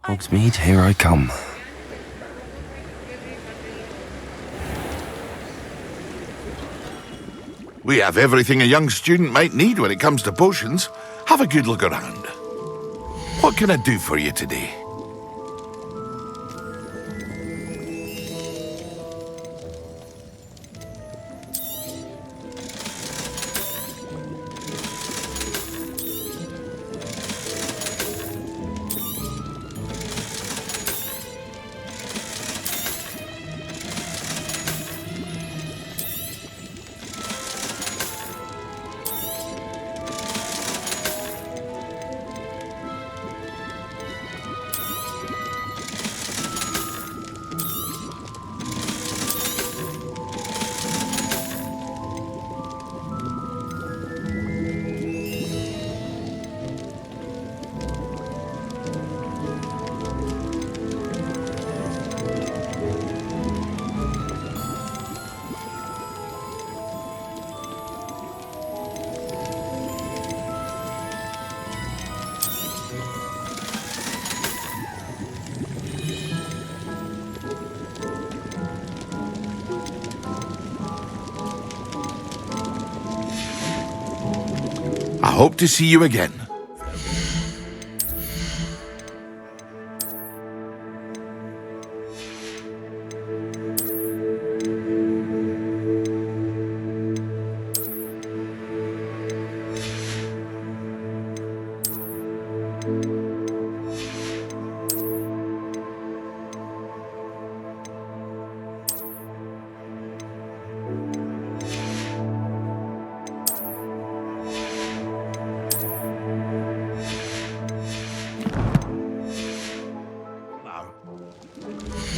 Hogsmeade, here I come. We have everything a young student might need when it comes to potions. Have a good look around. What can I do for you today? I hope to see you again.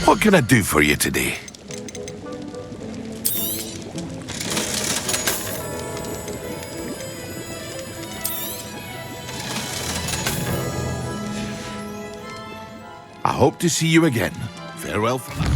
What can I do for you today? I hope to see you again. Farewell for now.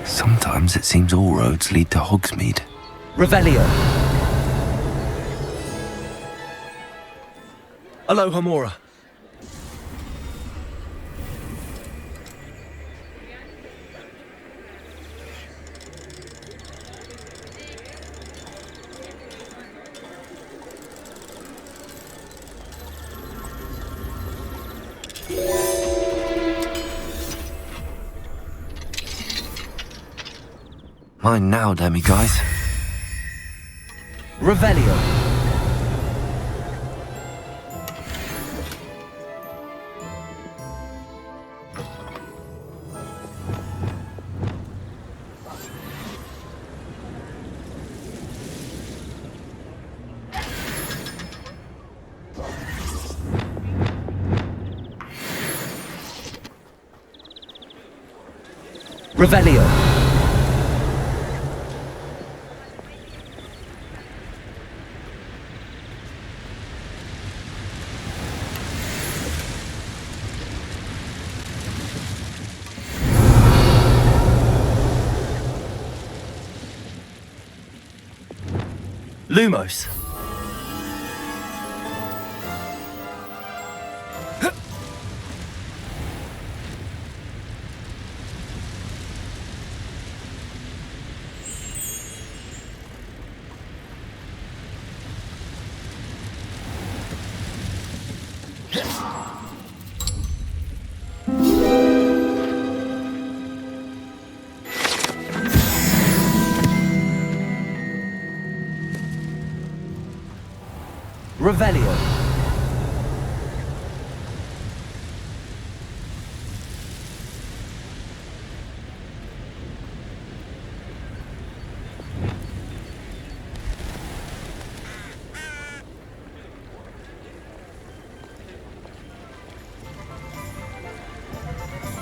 Sometimes it seems all roads lead to Hogsmeade. Revelio. Alohomora. Mine now, demi-guys. Revelio. Revelio. Lumos. Revelio.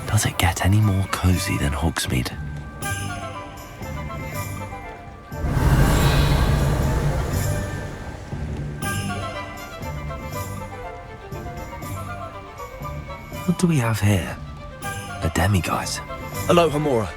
Does it get any more cozy than Hogsmeade? What do we have here? A demiguise. Aloha Mora.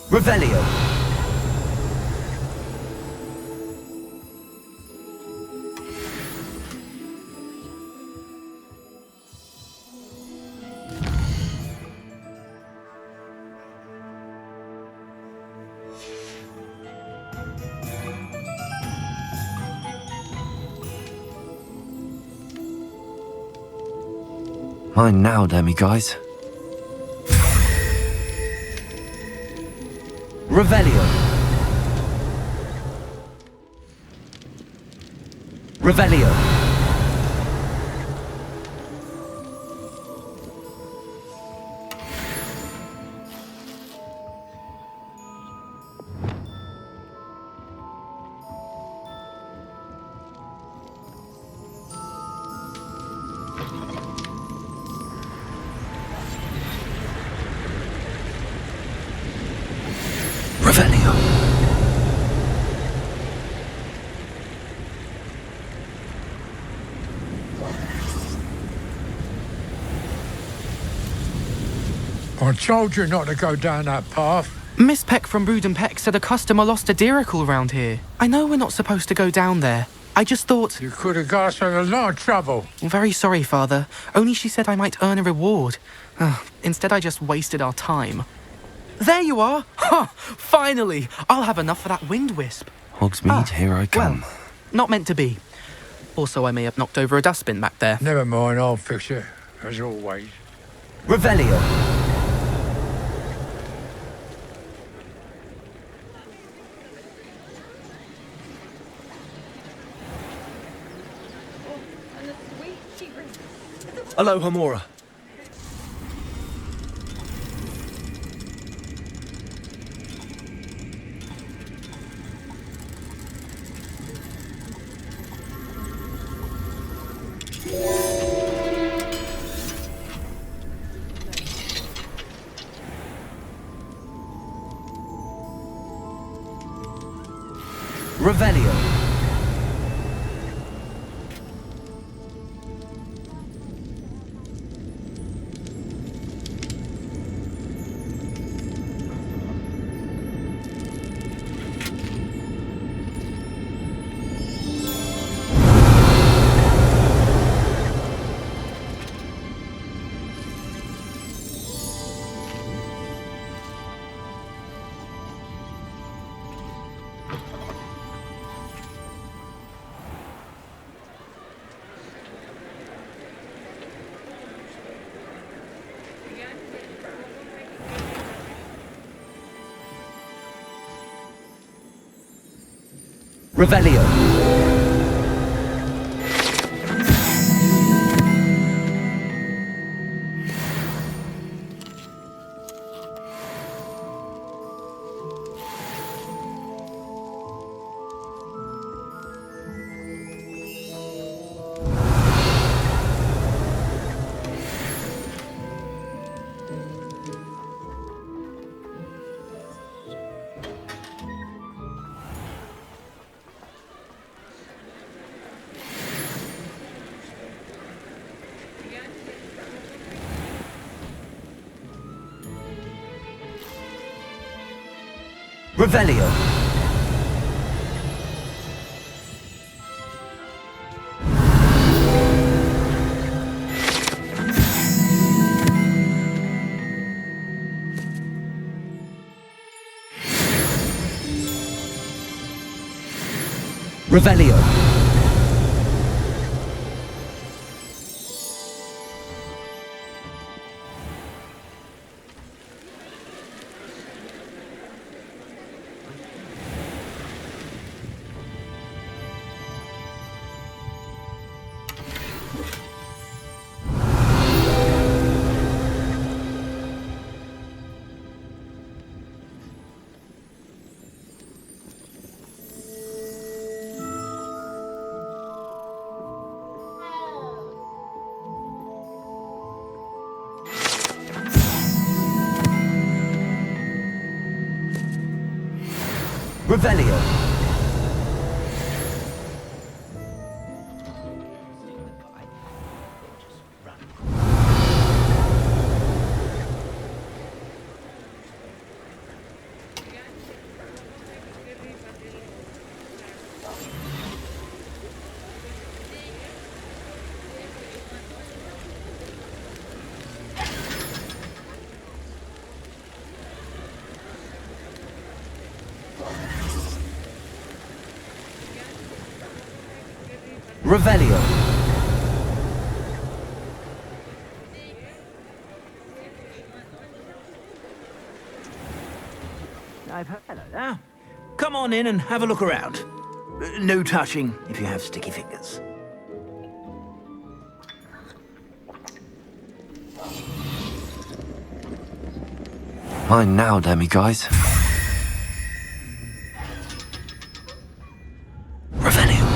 Revelio. Mine now, demiguise. Revelio. Revelio. Revelio. I told you not to go down that path. Miss Peck from Brood and Peck said a customer lost a deeracle around here. I know we're not supposed to go down there. I just thought... You could have got us in a lot of trouble. Very sorry, Father. Only she said I might earn a reward. Instead, I just wasted our time. There you are! Ha! Finally! I'll have enough for that wind wisp. Hogsmeade, here I come. Well, not meant to be. Also, I may have knocked over a dustbin back there. Never mind, I'll fix it, as always. Revelio. Aloha Mora. Revelio. Revelio. Revelio. Revelio. Revelio. Revelio. Hello there. Come on in and have a look around. No touching if you have sticky fingers. Mine now, demi-guys. Revelio.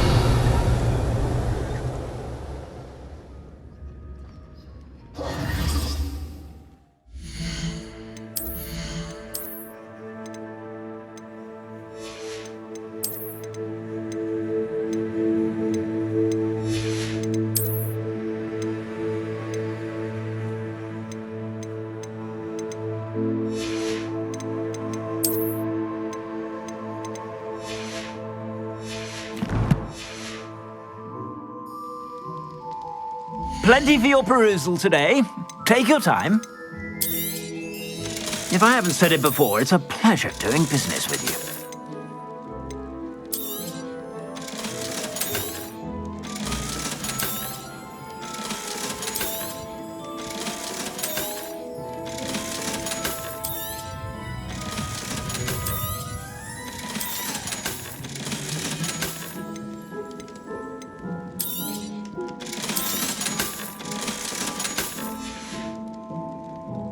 Plenty for your perusal today. Take your time. If I haven't said it before, it's a pleasure doing business with you.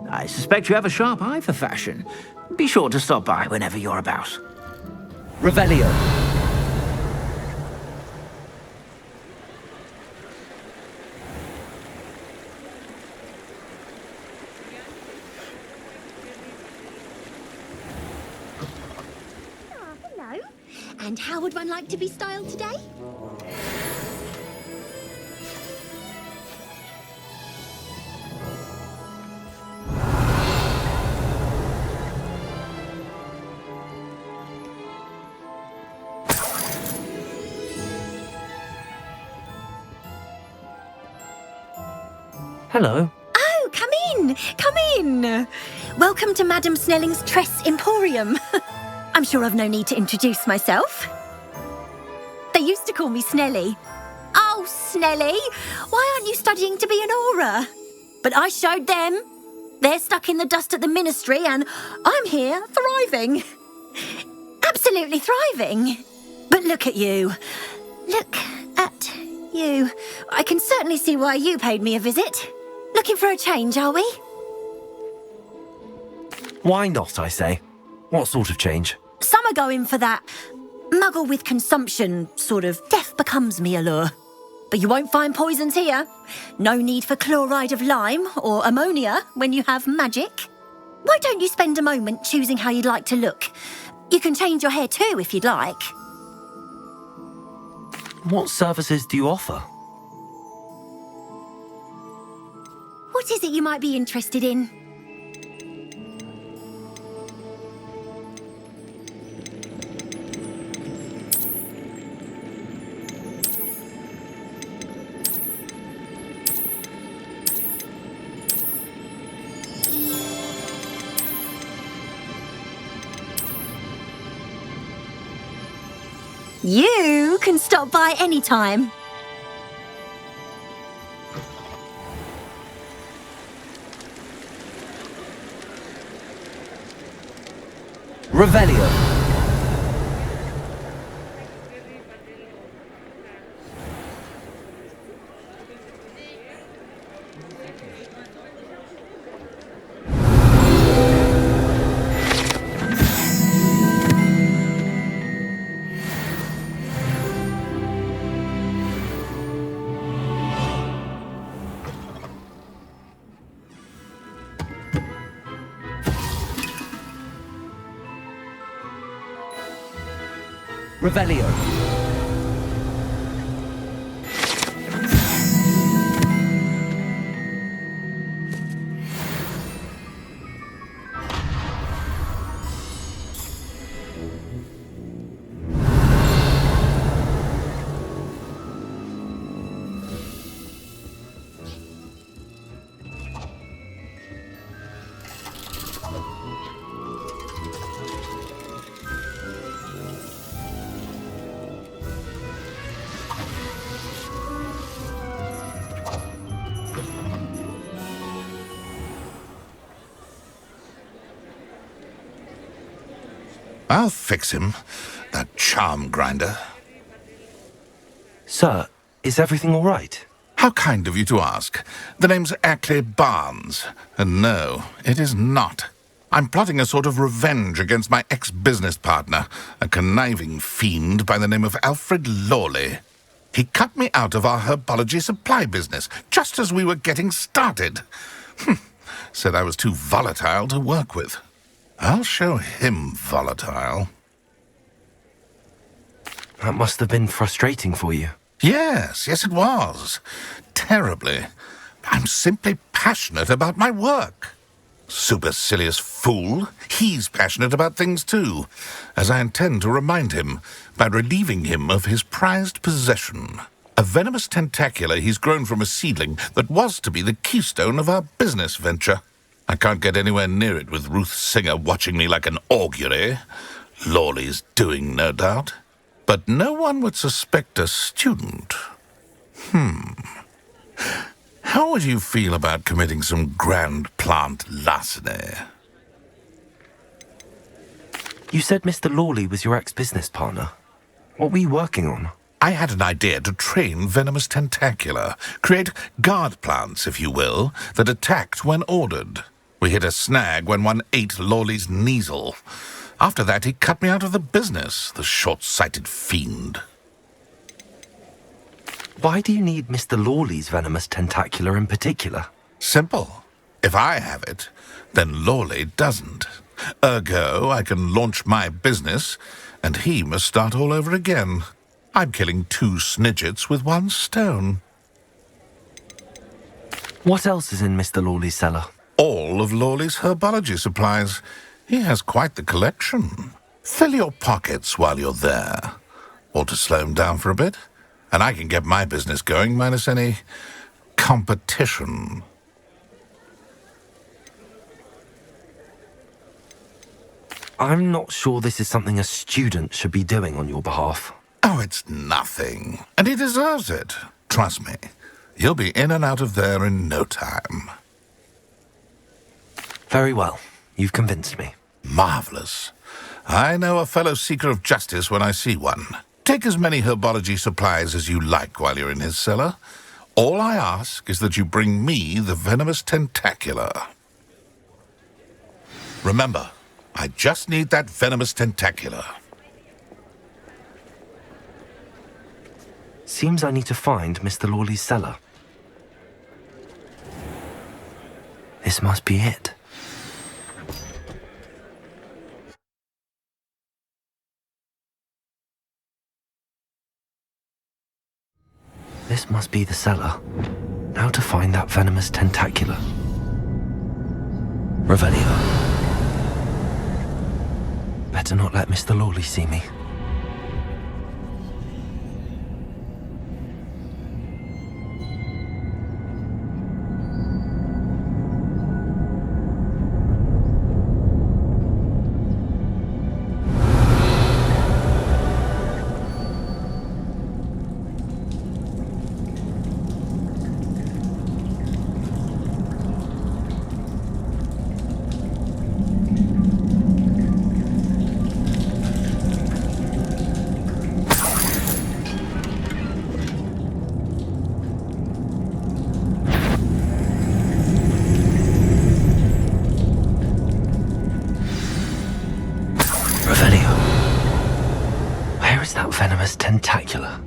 I suspect you have a sharp eye for fashion. Be sure to stop by whenever you're about. Revelio. Hello. And how would one like to be styled today? Hello. Oh, come in. Come in. Welcome to Madam Snelling's Tress Emporium. I'm sure I've no need to introduce myself. They used to call me Snelly. Oh, Snelly, why aren't you studying to be an aura? But I showed them. They're stuck in the dust at the ministry and I'm here thriving. Absolutely thriving. But look at you. Look at you. I can certainly see why you paid me a visit. Looking for a change, are we? Why not, I say? What sort of change? Some are going for that muggle with consumption, sort of death becomes me allure. But you won't find poisons here. No need for chloride of lime or ammonia when you have magic. Why don't you spend a moment choosing how you'd like to look? You can change your hair too if you'd like. What services do you offer? What is it you might be interested in? You can stop by anytime. Revelio. Revelio. I'll fix him, that charm grinder. Sir, is everything all right? How kind of you to ask. The name's Ackley Barnes, and no, it is not. I'm plotting a sort of revenge against my ex-business partner, a conniving fiend by the name of Alfred Lawley. He cut me out of our herbology supply business, just as we were getting started. Said I was too volatile to work with. I'll show him volatile. That must have been frustrating for you. Yes, it was. Terribly. I'm simply passionate about my work. Supercilious fool. He's passionate about things too, as I intend to remind him by relieving him of his prized possession. A venomous tentacula he's grown from a seedling that was to be the keystone of our business venture. I can't get anywhere near it with Ruth Singer watching me like an augury. Lawley's doing, no doubt. But no one would suspect a student. How would you feel about committing some grand plant larceny? You said Mr. Lawley was your ex-business partner. What were you working on? I had an idea to train venomous tentacula, create guard plants, if you will, that attacked when ordered. We hit a snag when one ate Lawley's Kneasel. After that, he cut me out of the business, the short-sighted fiend. Why do you need Mr. Lawley's venomous tentacula in particular? Simple. If I have it, then Lawley doesn't. Ergo, I can launch my business, and he must start all over again. I'm killing 2 snidgets with 1 stone. What else is in Mr. Lawley's cellar? All of Lawley's herbology supplies. He has quite the collection. Fill your pockets while you're there. Or to slow him down for a bit, and I can get my business going minus any competition. I'm not sure this is something a student should be doing on your behalf. Oh, it's nothing. And he deserves it. Trust me. He'll be in and out of there in no time. Very well. You've convinced me. Marvelous. I know a fellow seeker of justice when I see one. Take as many herbology supplies as you like while you're in his cellar. All I ask is that you bring me the venomous tentacula. Remember, I just need that venomous tentacula. Seems I need to find Mr. Lawley's cellar. This must be it. This must be the cellar. Now to find that venomous tentacula. Revelio. Better not let Mr. Lawley see me. Venomous tentacula.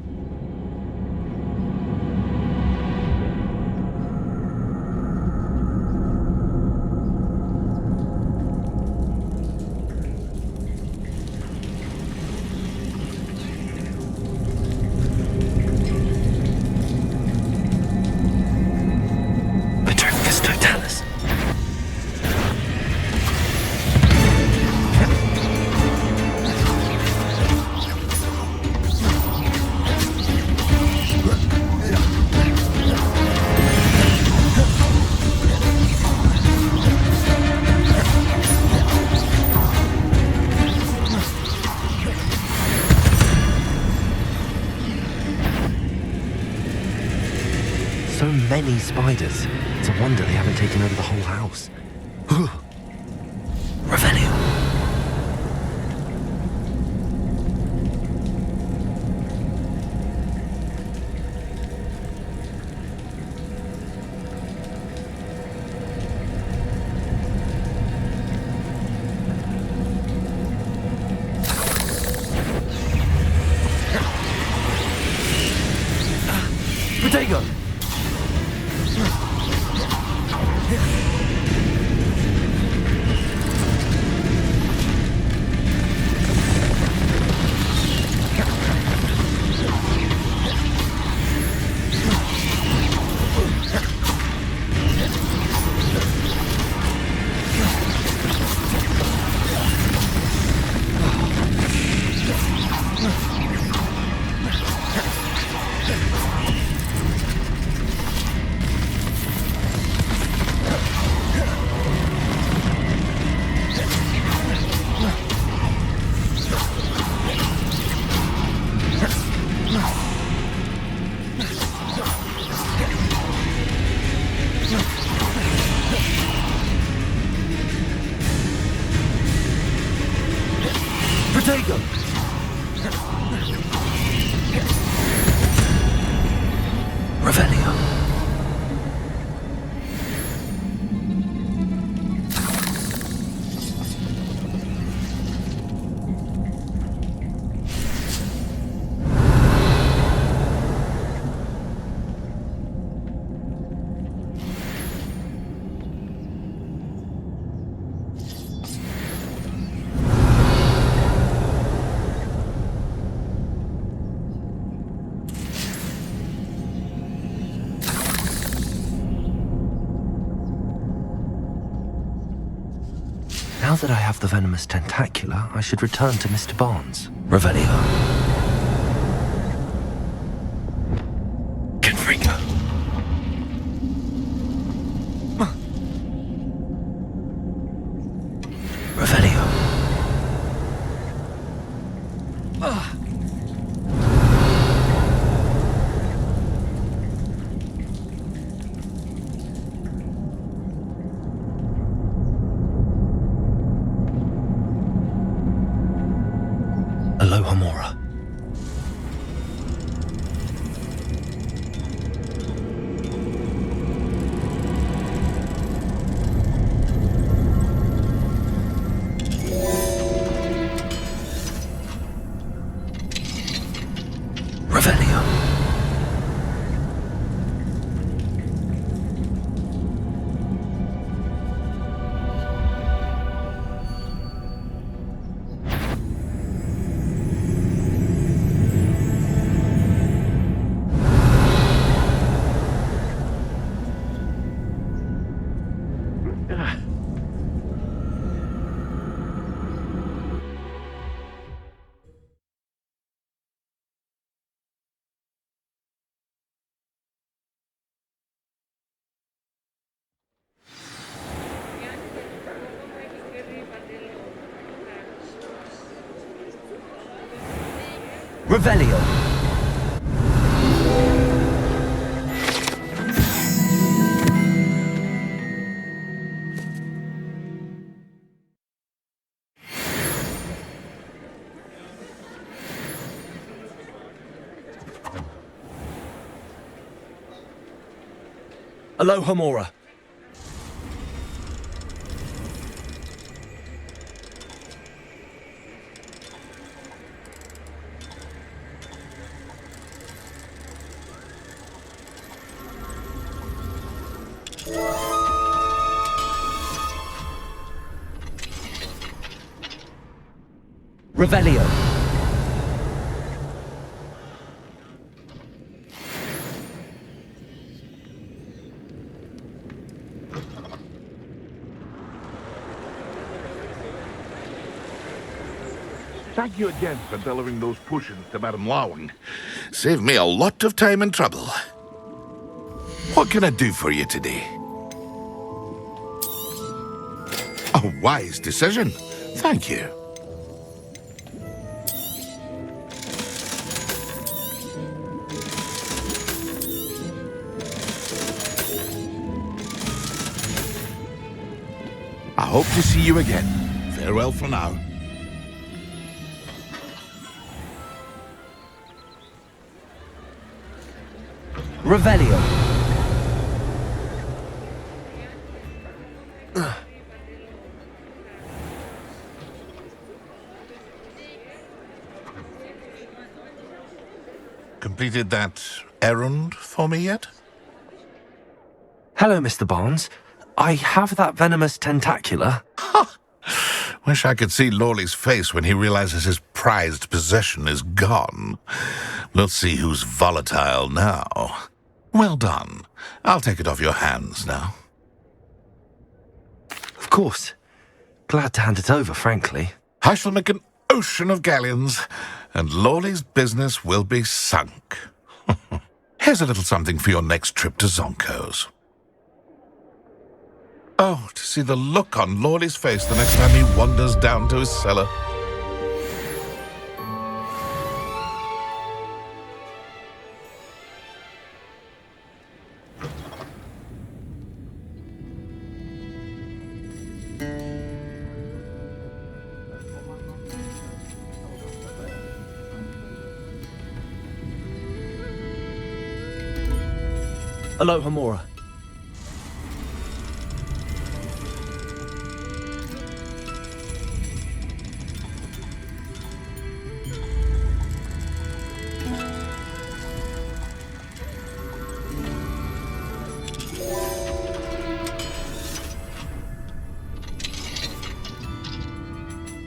many spiders. It's a wonder they haven't taken over the whole house. Revelio. Protego! Protego! Revelio. Now that I have the venomous tentacula, I should return to Mr. Barnes. Revelio. Confringo. Revelio. Alohomora. Revelio. Revelio! Alohomora. Revelio. Thank you again for delivering those potions to Madame Lawing. Saved me a lot of time and trouble. What can I do for you today? A wise decision. Thank you. I hope to see you again. Farewell for now. Revelio. Completed that errand for me yet? Hello, Mr. Barnes. I have that venomous tentacula. Wish I could see Lawley's face when he realizes his prized possession is gone. Let's see who's volatile now. Well done. I'll take it off your hands now. Of course. Glad to hand it over, frankly. I shall make an ocean of galleons, and Lawley's business will be sunk. Here's a little something for your next trip to Zonko's. Oh, to see the look on Lawley's face the next time he wanders down to his cellar. Aloha Mora.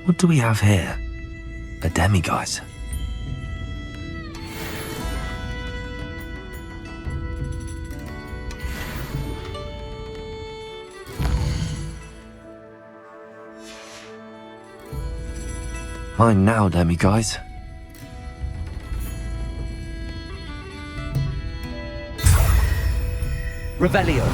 What do we have here? A demiguise. Fine now, demiguise. Revelio.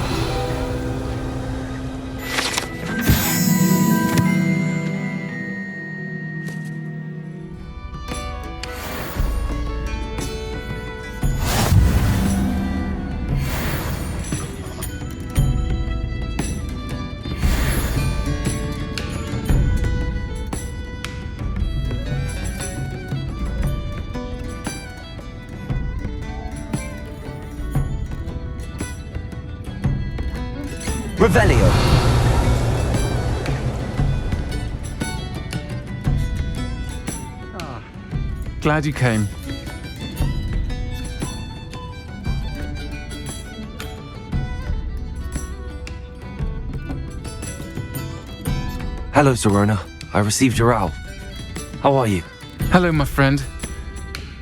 Revelio. Glad you came. Hello, Zorona. I received your owl. How are you? Hello, my friend.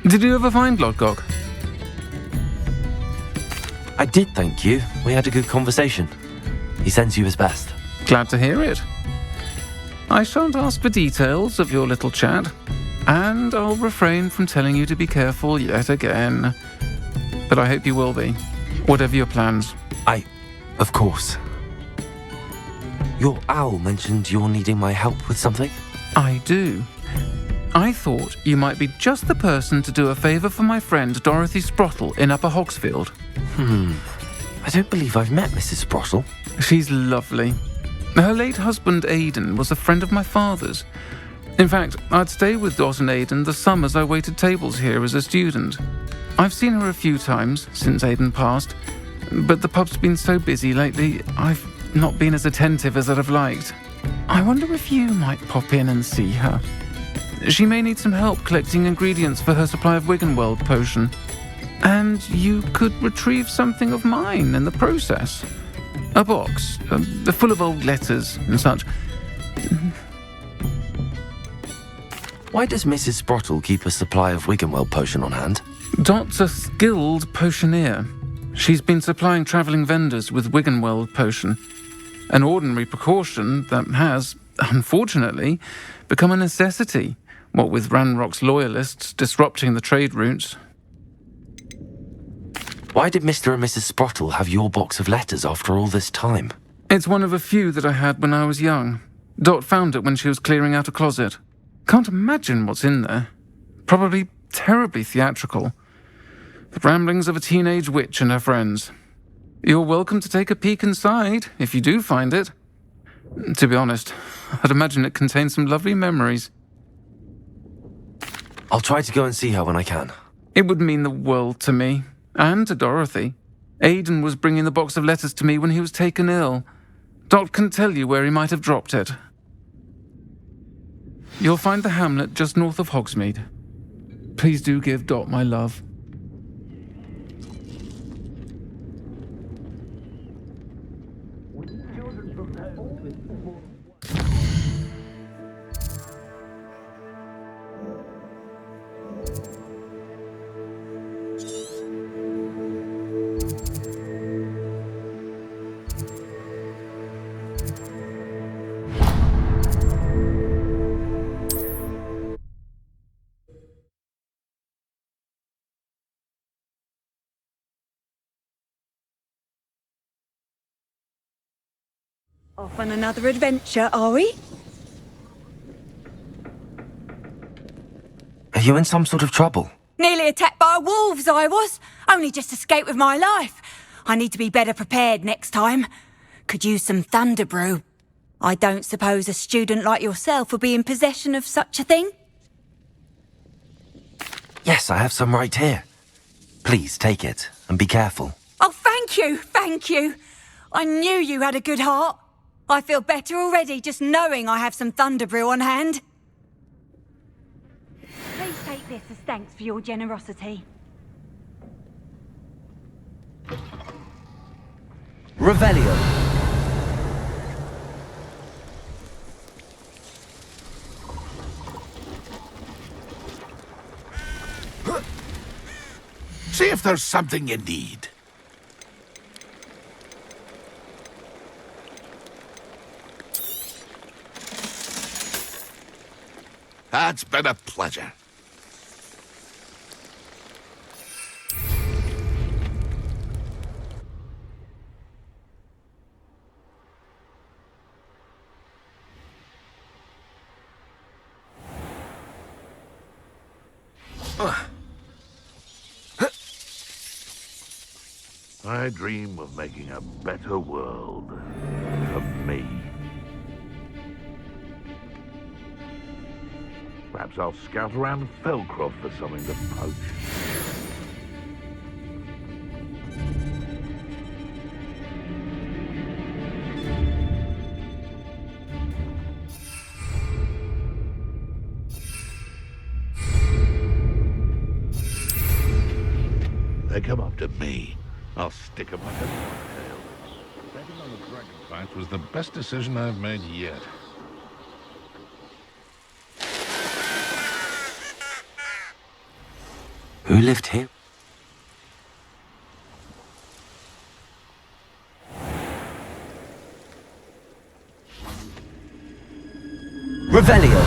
Did you ever find Lodgok? I did, thank you. We had a good conversation. He sends you his best. Glad to hear it. I shan't ask for details of your little chat, and I'll refrain from telling you to be careful yet again. But I hope you will be, whatever your plans. Of course. Your owl mentioned you're needing my help with something? I do. I thought you might be just the person to do a favour for my friend Dorothy Sprottle in Upper Hogsfield. I don't believe I've met Mrs. Sprottle. She's lovely. Her late husband Aidan was a friend of my father's. In fact, I'd stay with Dot and Aidan the summers I waited tables here as a student. I've seen her a few times since Aidan passed, but the pub's been so busy lately, I've not been as attentive as I'd have liked. I wonder if you might pop in and see her. She may need some help collecting ingredients for her supply of Wiggenweld potion. And you could retrieve something of mine in the process. A box, full of old letters and such. Why does Mrs. Sprottle keep a supply of Wiggenweld potion on hand? Dot's a skilled potioneer. She's been supplying travelling vendors with Wiggenweld potion. An ordinary precaution that has, unfortunately, become a necessity, what with Ranrock's loyalists disrupting the trade routes. Why did Mr. and Mrs. Sprottle have your box of letters after all this time? It's one of a few that I had when I was young. Dot found it when she was clearing out a closet. Can't imagine what's in there. Probably terribly theatrical. The ramblings of a teenage witch and her friends. You're welcome to take a peek inside, if you do find it. To be honest, I'd imagine it contains some lovely memories. I'll try to go and see her when I can. It would mean the world to me, and to Dorothy. Aidan was bringing the box of letters to me when he was taken ill. Dot can tell you where he might have dropped it. You'll find the hamlet just north of Hogsmeade. Please do give Dot my love. Off on another adventure, are we? Are you in some sort of trouble? Nearly attacked by wolves, I was. Only just escaped with my life. I need to be better prepared next time. Could use some thunder brew. I don't suppose a student like yourself would be in possession of such a thing? Yes, I have some right here. Please take it, and be careful. Oh, thank you, thank you. I knew you had a good heart. I feel better already just knowing I have some thunder brew on hand. Please take this as thanks for your generosity. Revelio. See if there's something you need. It's been a pleasure. I dream of making a better world for me. Perhaps I'll scout around Felcroft for something to poach. They come up to me. I'll stick 'em like a cocktail. Betting on the dragon fight was the best decision I've made yet. Who lived here? Revelio.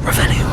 Revelio.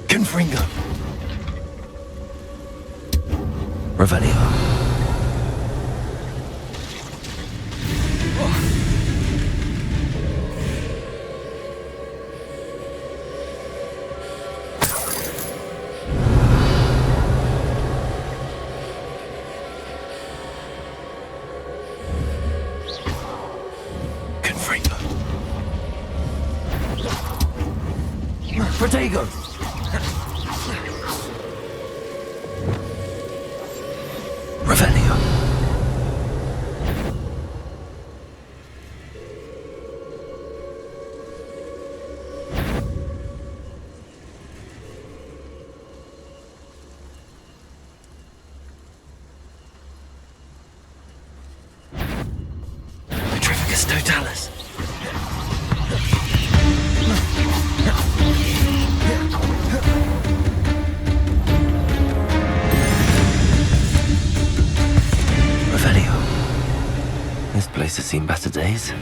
Confringo. Revelio. Confringo. Protego. Revelio. Transfers Totalis. Revelio. This place has seen better days.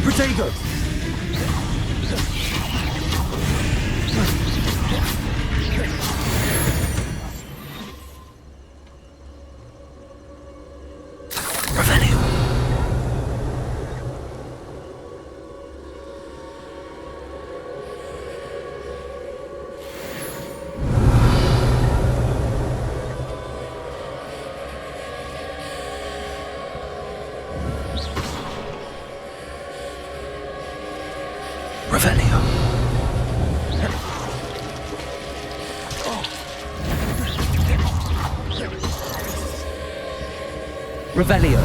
Protego! Revelio. Revelio. Revelio.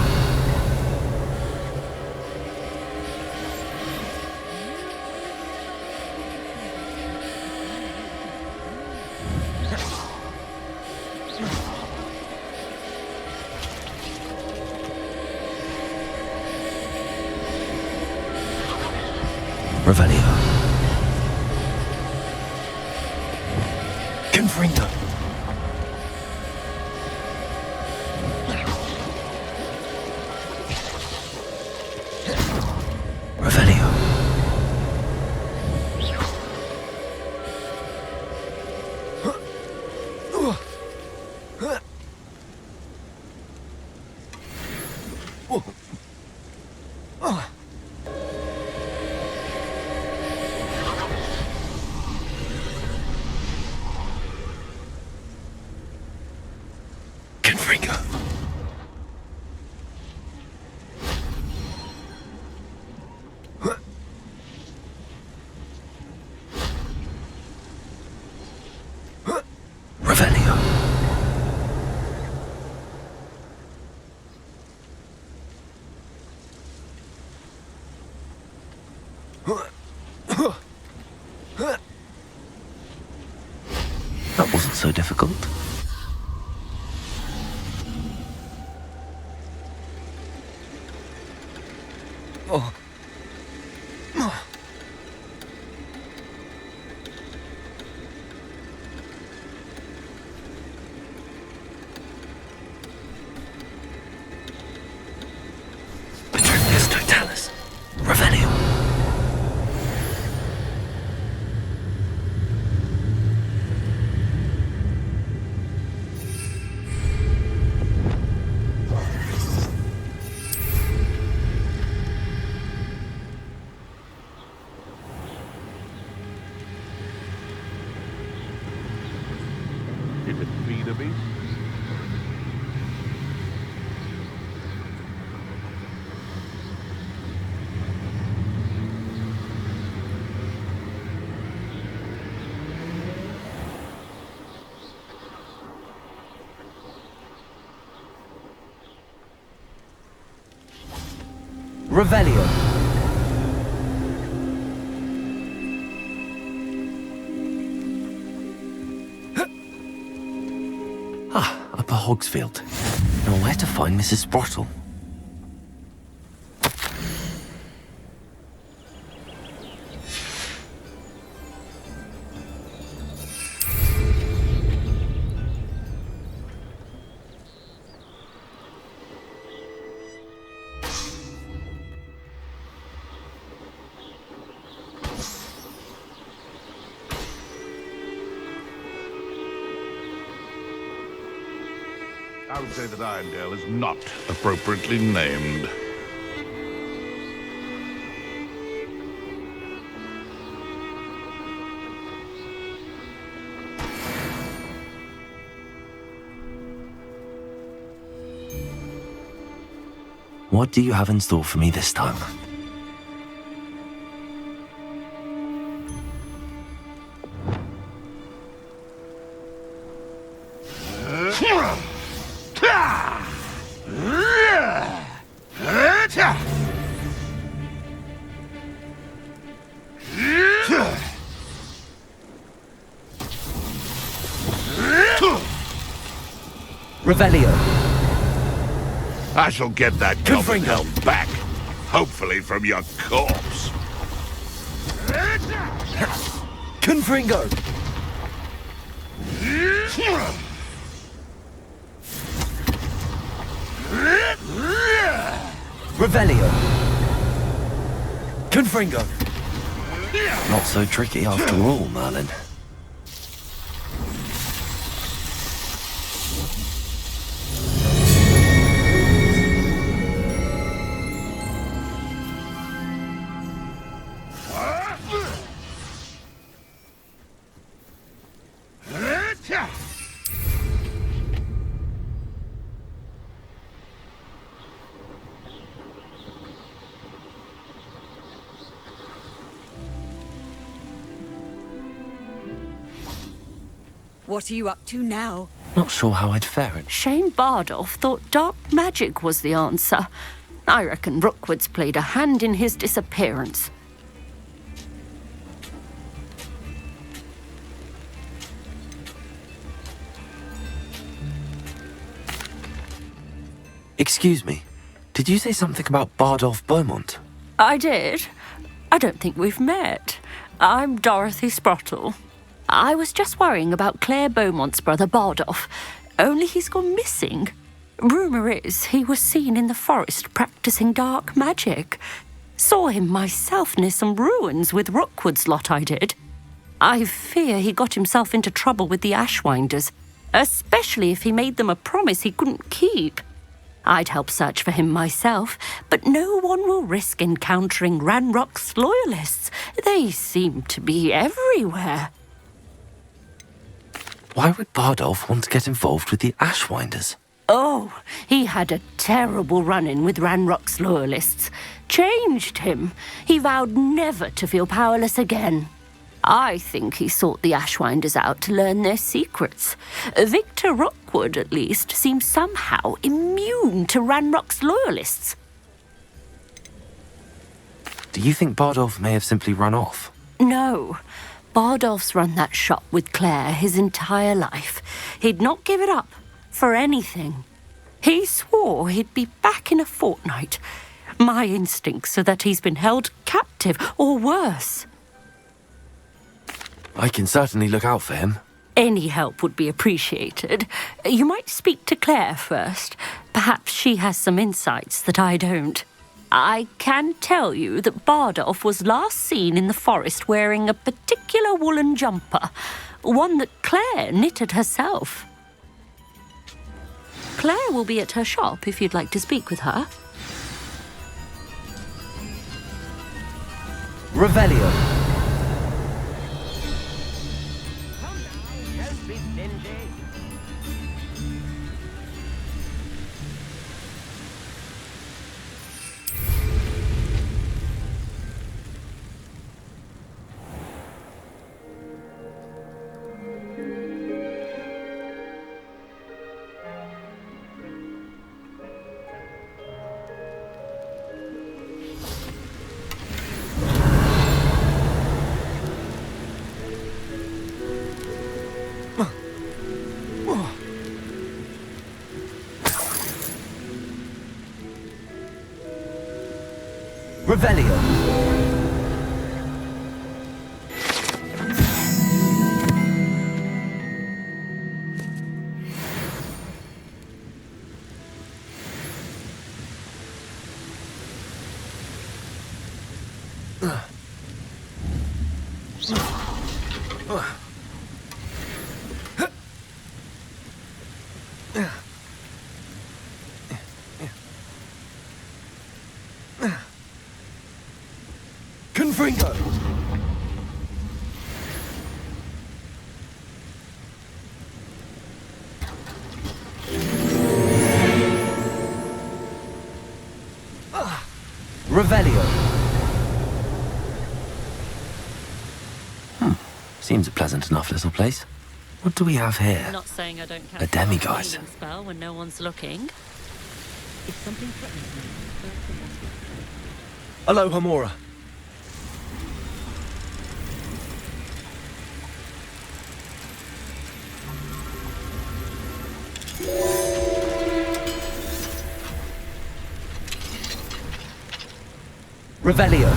Revelio. Confringo. Revelio. Confringo. Revelio. That wasn't so difficult. Transfers Totalis. Revelio. If it be the beast, Revelio. Upper Hogsfield. Now where to find Mrs. Sprottle? I would say that Irondale is not appropriately named. What do you have in store for me this time? Revelio. I shall get that goblin Confringo. helm back. Hopefully from your corpse. Confringo. Revelio. Confringo. Not so tricky after all, Merlin. What are you up to now? Not sure how I'd fare it. Shane Bardolph thought dark magic was the answer. I reckon Rookwood's played a hand in his disappearance. Excuse me, did you say something about Bardolph Beaumont? I did. I don't think we've met. I'm Dorothy Sprottle. I was just worrying about Claire Beaumont's brother Bardolph, only he's gone missing. Rumour is he was seen in the forest practicing dark magic. Saw him myself near some ruins with Rookwood's lot I did. I fear he got himself into trouble with the Ashwinders, especially if he made them a promise he couldn't keep. I'd help search for him myself, but no one will risk encountering Ranrock's loyalists. They seem to be everywhere. Why would Bardolph want to get involved with the Ashwinders? Oh, he had a terrible run-in with Ranrock's loyalists. Changed him. He vowed never to feel powerless again. I think he sought the Ashwinders out to learn their secrets. Victor Rookwood, at least, seems somehow immune to Ranrock's loyalists. Do you think Bardolph may have simply run off? No. Bardolph's run that shop with Claire his entire life. He'd not give it up for anything. He swore he'd be back in a fortnight. My instincts are that he's been held captive, or worse. I can certainly look out for him. Any help would be appreciated. You might speak to Claire first. Perhaps she has some insights that I don't. I can tell you that Bardolph was last seen in the forest wearing a particular woolen jumper, one that Claire knitted herself. Claire will be at her shop if you'd like to speak with her. Revelio. Revelio. Confringo. Revelio. Seems a pleasant enough little place. What do we have here? Not saying I don't A demiguise. spell when no one's looking. If something threatens me. Hello, Hamora. Revelio.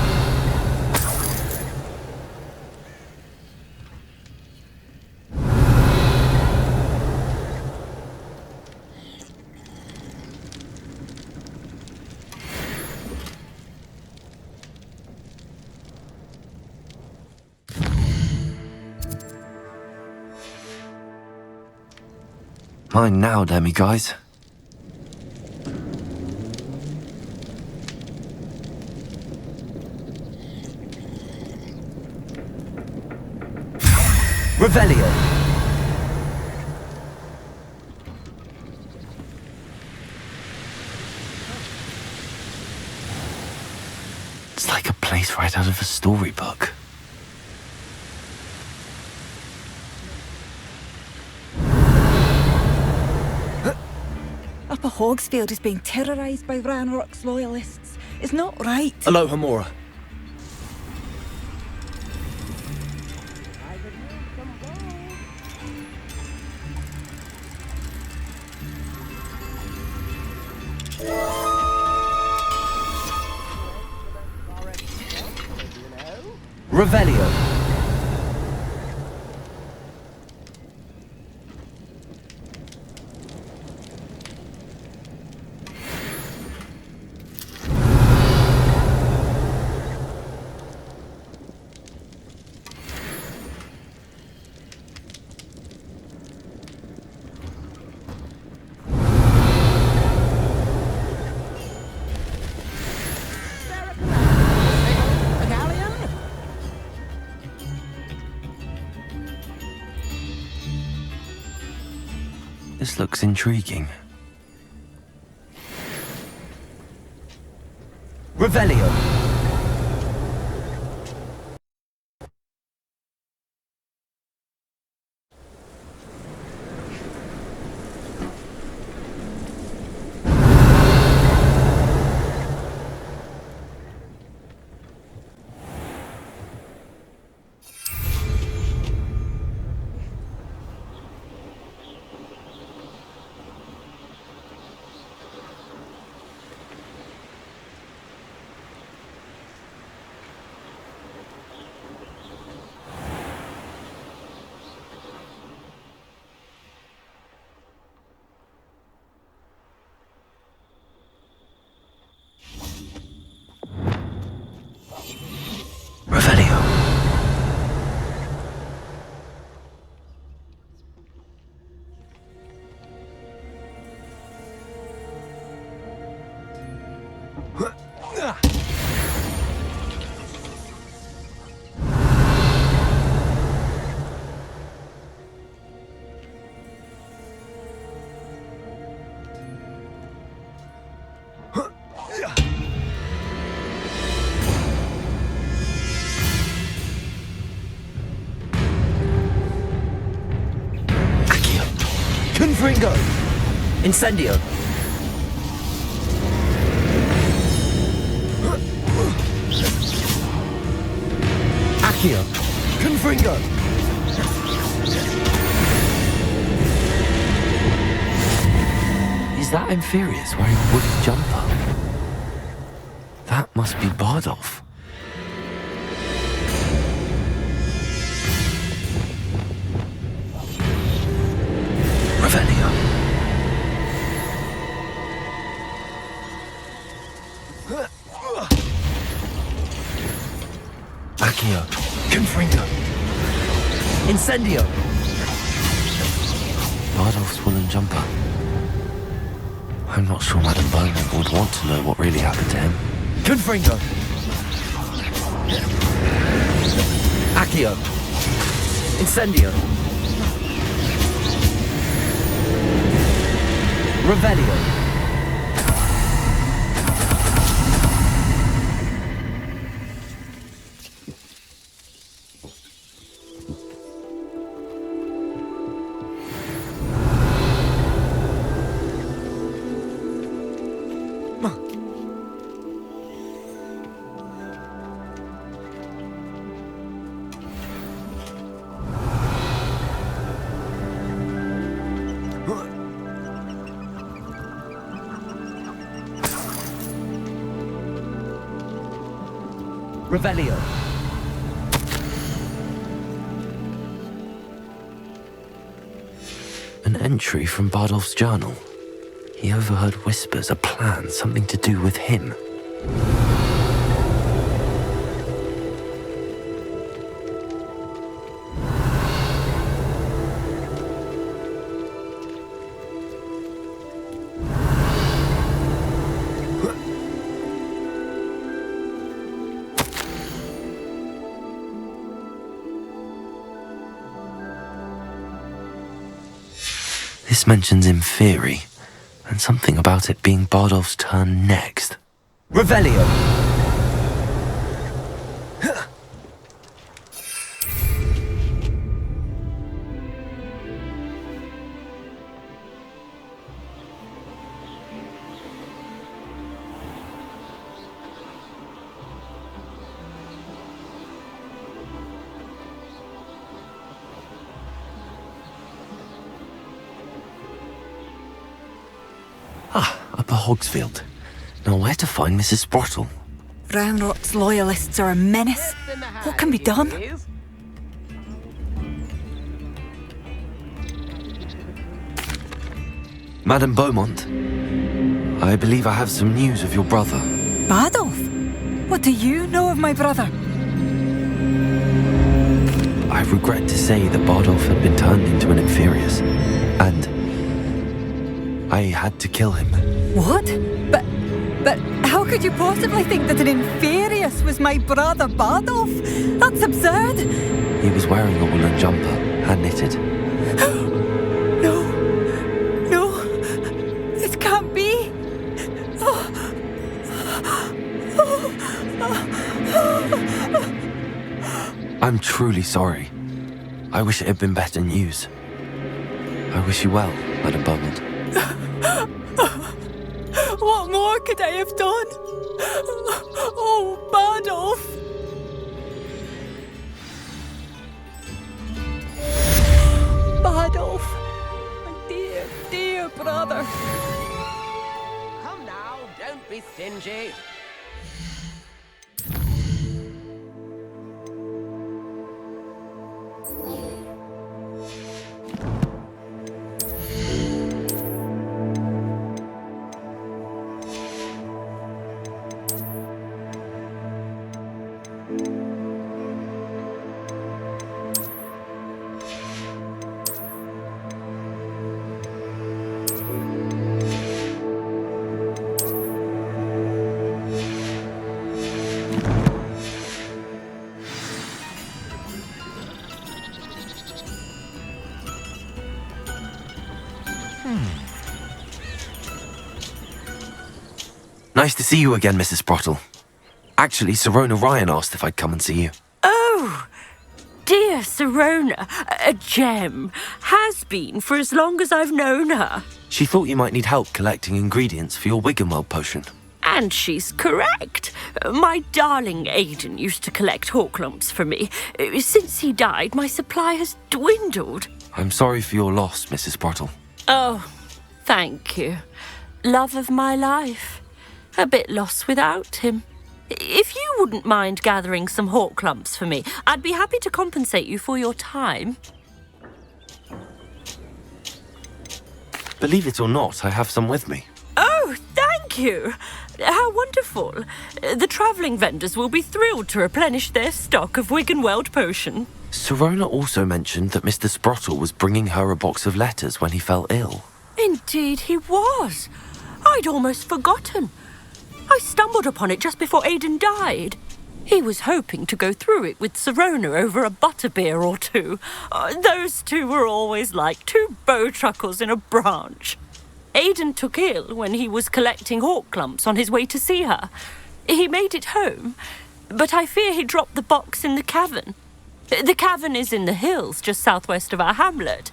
Mine now, demi-guys. Revelio. It's like a place right out of a storybook. Upper Hogsfield is being terrorised by Ranrock's loyalists. It's not right. Aloha Mora. Revelio. This looks intriguing. Revelio. Revelio. Confringo. Incendio. Accio. Confringo. Is that Inferius wearing a wooden jumper? That must be Bardolph. Revelio. Accio. Confringo. Incendio. Bardolph's woolen jumper. I'm not sure Madame Bowman would want to know what really happened to him. Confringo. Accio. Incendio. Revelio. Revelio. An entry from Bardolph's journal. He overheard whispers, a plan, something to do with him. This mentions Inferi, and something about it being Bardolph's turn next. Revelio. Upper Hogsfield. Now where to find Mrs. Sprottle? Roundrot's loyalists are a menace. What can be done? Madame Beaumont, I believe I have some news of your brother. Bardolph? What do you know of my brother? I regret to say that Bardolph had been turned into an Inferius, and I had to kill him. What? But how could you possibly think that an Inferius was my brother Bardolph? That's absurd. He was wearing a woolen jumper, hand-knitted. No, this can't be. I'm truly sorry. I wish it had been better news. I wish you well, Madame Beaumont. What more could I have done? Oh, Bardolph! Bardolph! My dear, dear brother! Come now, don't be stingy. Nice to see you again, Mrs. Sprottle. Actually, Sirona Ryan asked if I'd come and see you. Oh, dear Sirona, a gem. Has been for as long as I've known her. She thought you might need help collecting ingredients for your Wiggenweld potion. And she's correct. My darling Aidan used to collect hawk lumps for me. Since he died, my supply has dwindled. I'm sorry for your loss, Mrs. Sprottle. Oh, thank you. Love of my life. A bit lost without him. If you wouldn't mind gathering some hawk lumps for me, I'd be happy to compensate you for your time. Believe it or not, I have some with me. Oh, thank you. How wonderful. The travelling vendors will be thrilled to replenish their stock of Wiggenweld potion. Sirona also mentioned that Mr. Sprottle was bringing her a box of letters when he fell ill. Indeed he was. I'd almost forgotten. I stumbled upon it just before Aidan died. He was hoping to go through it with Sirona over a butterbeer or two. Those two were always like two bowtruckles in a branch. Aidan took ill when he was collecting hawk lumps on his way to see her. He made it home, but I fear he dropped the box in the cavern. The cavern is in the hills just southwest of our hamlet.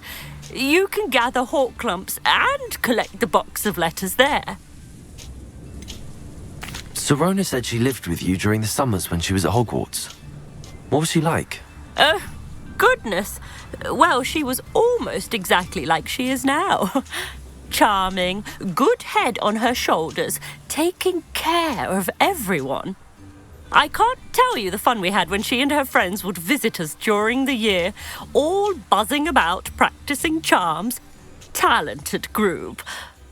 You can gather hawk lumps and collect the box of letters there. Sirona said she lived with you during the summers when she was at Hogwarts. What was she like? Goodness. Well, she was almost exactly like she is now. Charming, good head on her shoulders, taking care of everyone. I can't tell you the fun we had when she and her friends would visit us during the year, all buzzing about, practicing charms. Talented group.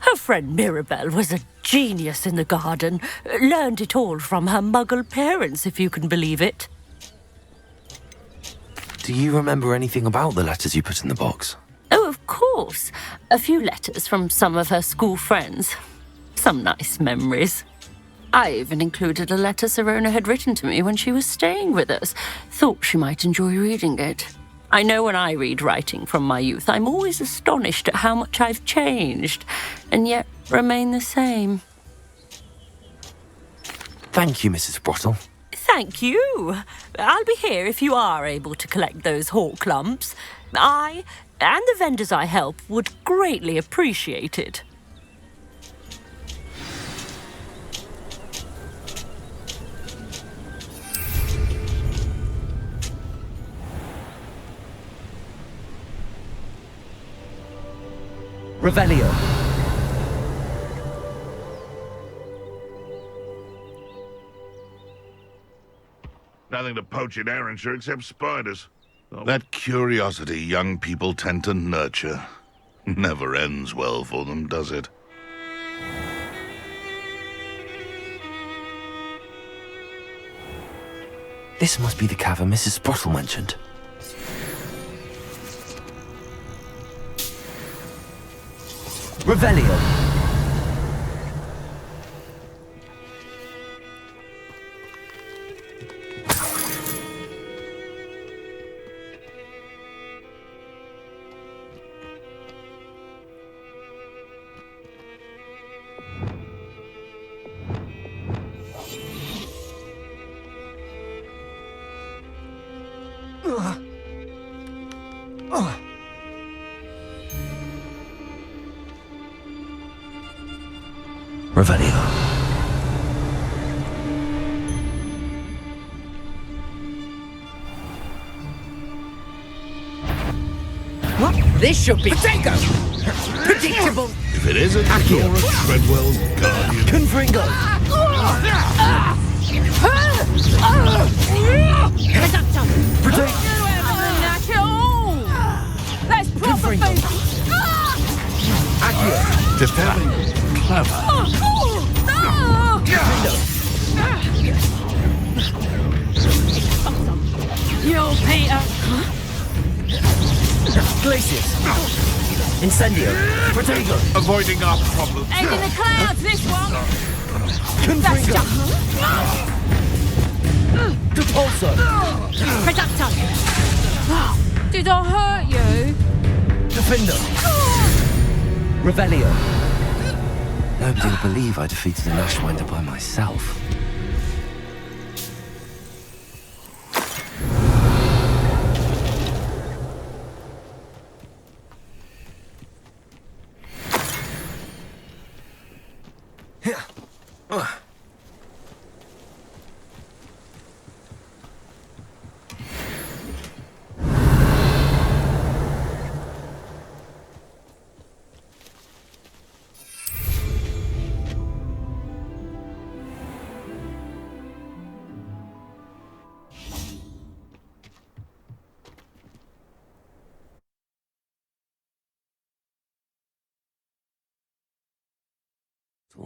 Her friend Mirabelle was a genius in the garden. Learned it all from her muggle parents, if you can believe it. Do you remember anything about the letters you put in the box? Oh, of course. A few letters from some of her school friends. Some nice memories. I even included a letter Sirona had written to me when she was staying with us. Thought she might enjoy reading it. I know when I read writing from my youth, I'm always astonished at how much I've changed, and yet remain the same. Thank you, Mrs. Sprottle. Thank you. I'll be here if you are able to collect those hawk lumps. I, and the vendors I help, would greatly appreciate it. Revelio. Nothing to poach in Arrynshire except spiders. That curiosity young people tend to nurture never ends well for them, does it? This must be the cavern Mrs. Sprottle mentioned. Revelio. Revelio. What? This should be Potato! Predictable! If it isn't, Accio. you're a Treadwell's guardian. Confringo! Protect! That's proper food! Accio! Defending. Clever. You Peter! Glacius! Incendio! Protego! Avoiding our problems. Egg in the clouds, this one! Confringo! Depulso! Producto! Did I hurt you? Defendo! Revelio! Nobody will believe I defeated an Ashwinder by myself.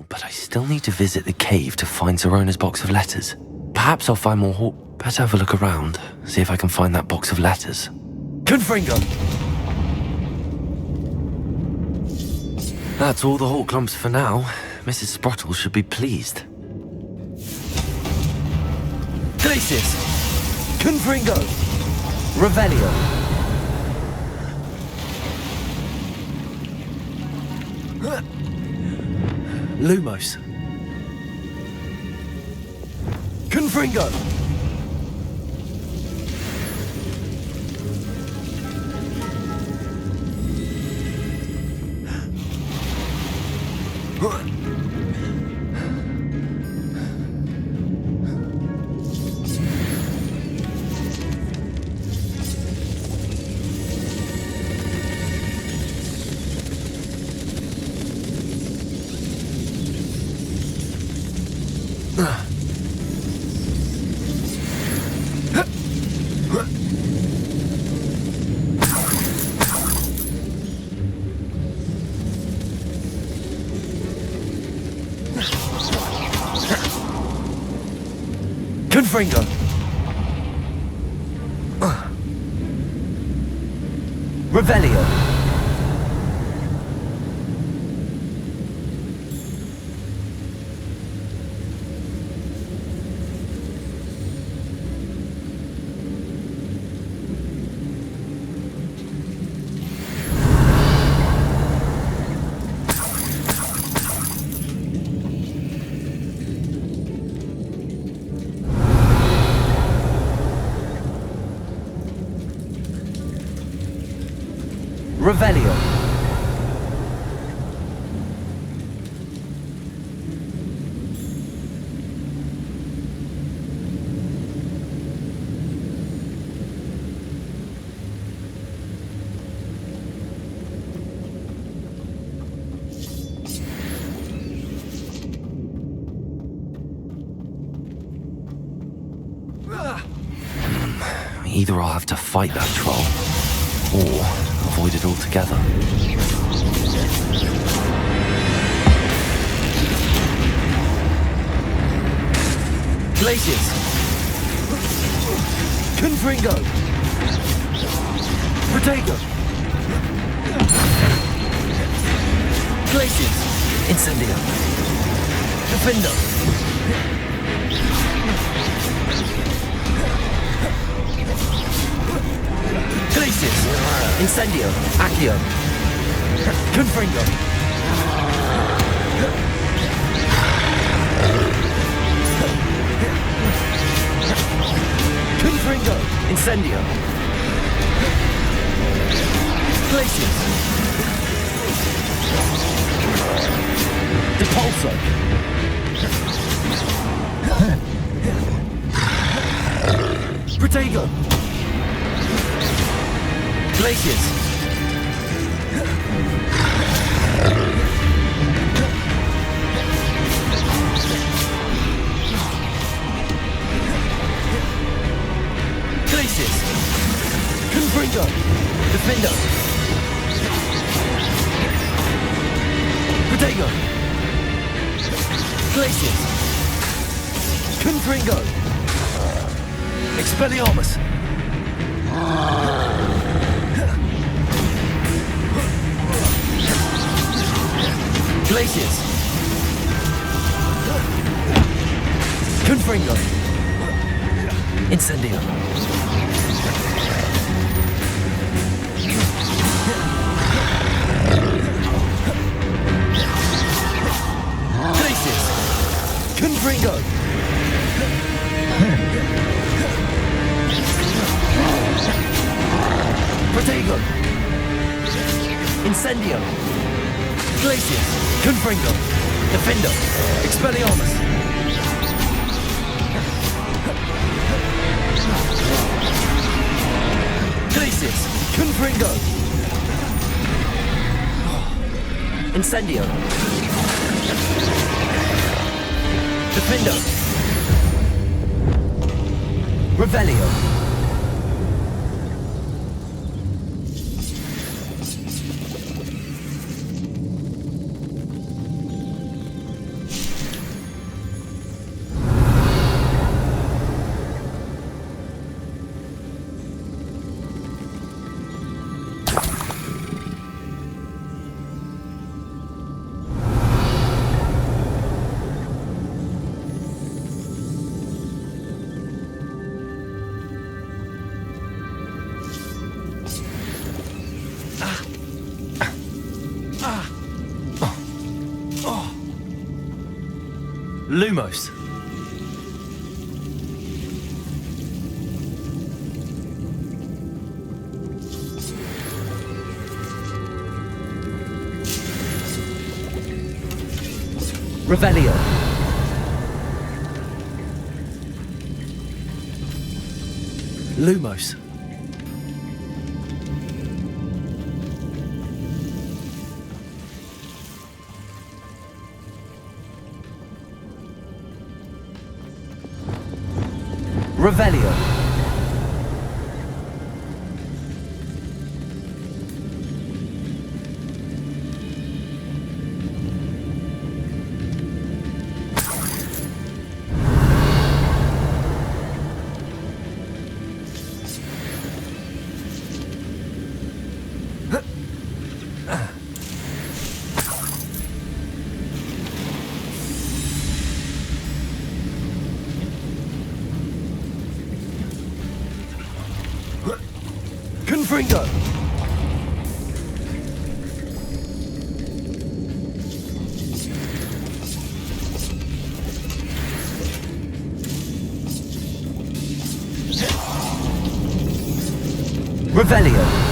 But I still need to visit the cave to find Sirona's box of letters. Perhaps I'll find more hawk. Better have a look around, see if I can find that box of letters. Confringo! That's all the hawk lumps for now. Mrs. Sprottle should be pleased. Glacius! Confringo! Revelio! Lumos! Confringo! Confringo. Revelio. Revelio. Either I'll have to fight that troll, or avoid it altogether. Glacius. Confringo. Protego. Glacius. Incendio. Defendo. Glacius. Incendio. Accio. Confringo. Confringo. Incendio. Glacius. Depulso. Protego. Glacius. Glacius. Confringo. Defendo. Protego. Glacius. Confringo. Expelliarmus. Glacius. Confringo. Incendio. Glacius. Confringo. Protego. Incendio. Glacius. Confringo. Defendo. Expelliarmus. Glacius. Confringo. Incendio. Defendo. Revelio. Lumos. Revelio. Lumos. Revelio. Fringo! Revelio!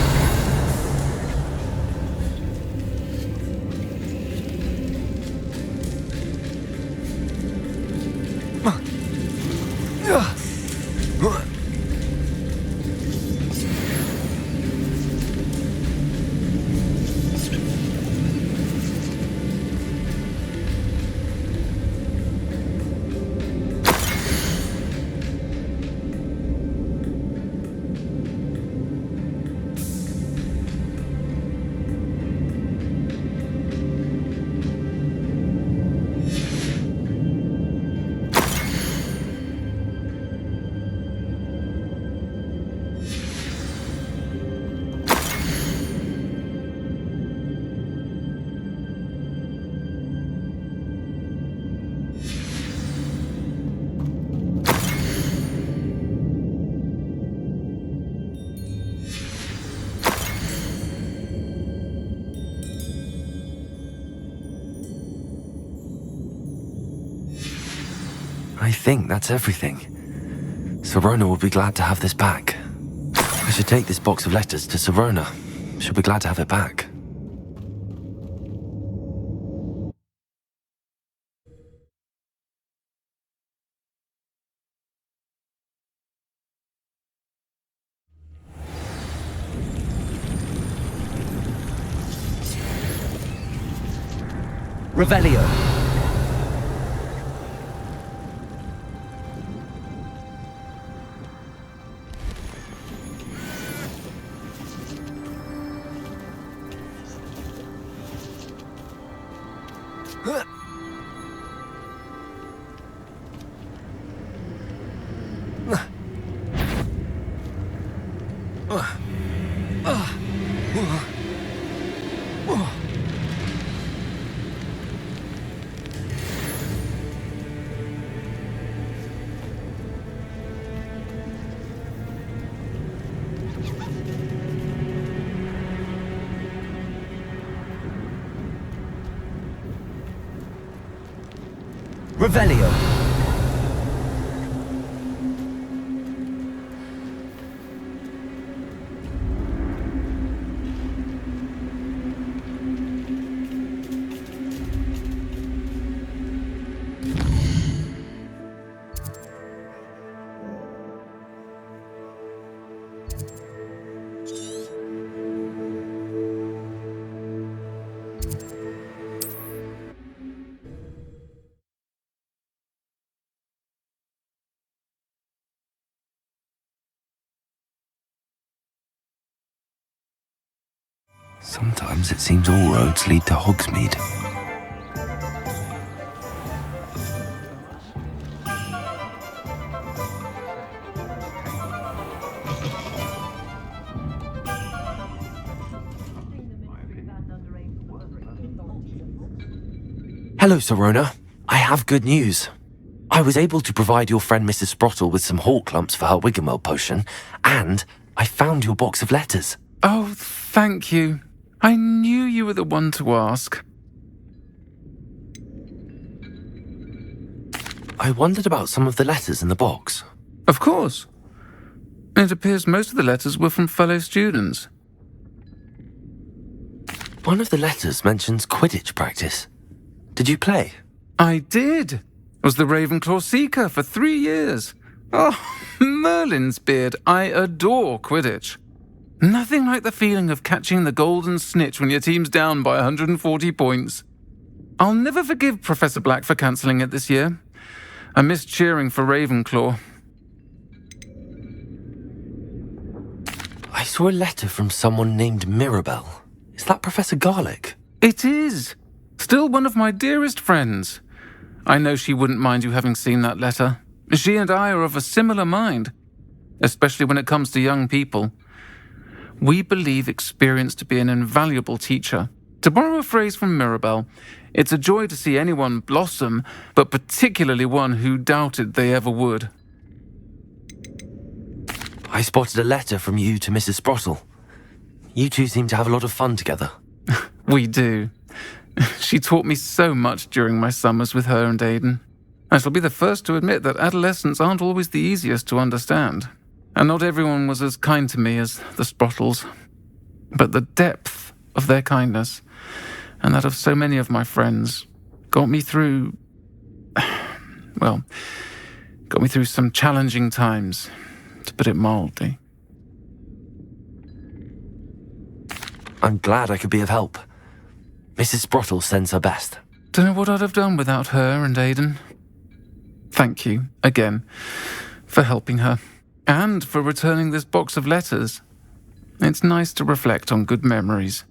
I think that's everything. Sirona will be glad to have this back. I should take this box of letters to Sirona. She'll be glad to have it back. Revelio! Revelio! Sometimes it seems all roads lead to Hogsmeade. Hello, Sirona. I have good news. I was able to provide your friend Mrs. Sprottle with some hawk lumps for her Wiggenweld potion, and I found your box of letters. Oh, thank you. I knew you were the one to ask. I wondered about some of the letters in the box. Of course. It appears most of the letters were from fellow students. One of the letters mentions Quidditch practice. Did you play? I did. Was the Ravenclaw Seeker for 3 years. Oh, Merlin's beard. I adore Quidditch. Nothing like the feeling of catching the golden snitch when your team's down by 140 points. I'll never forgive Professor Black for cancelling it this year. I missed cheering for Ravenclaw. I saw a letter from someone named Mirabelle. Is that Professor Garlick? It is. Still one of my dearest friends. I know she wouldn't mind you having seen that letter. She and I are of a similar mind, especially when it comes to young people. We believe experience to be an invaluable teacher. To borrow a phrase from Mirabelle, it's a joy to see anyone blossom, but particularly one who doubted they ever would. I spotted a letter from you to Mrs. Sprottle. You two seem to have a lot of fun together. We do. She taught me so much during my summers with her and Aiden. I shall be the first to admit that adolescents aren't always the easiest to understand, and not everyone was as kind to me as the Sprottles. But the depth of their kindness, and that of so many of my friends, got me through some challenging times, to put it mildly. I'm glad I could be of help. Mrs. Sprottle sends her best. Don't know what I'd have done without her and Aiden. Thank you, again, for helping her, and for returning this box of letters. It's nice to reflect on good memories.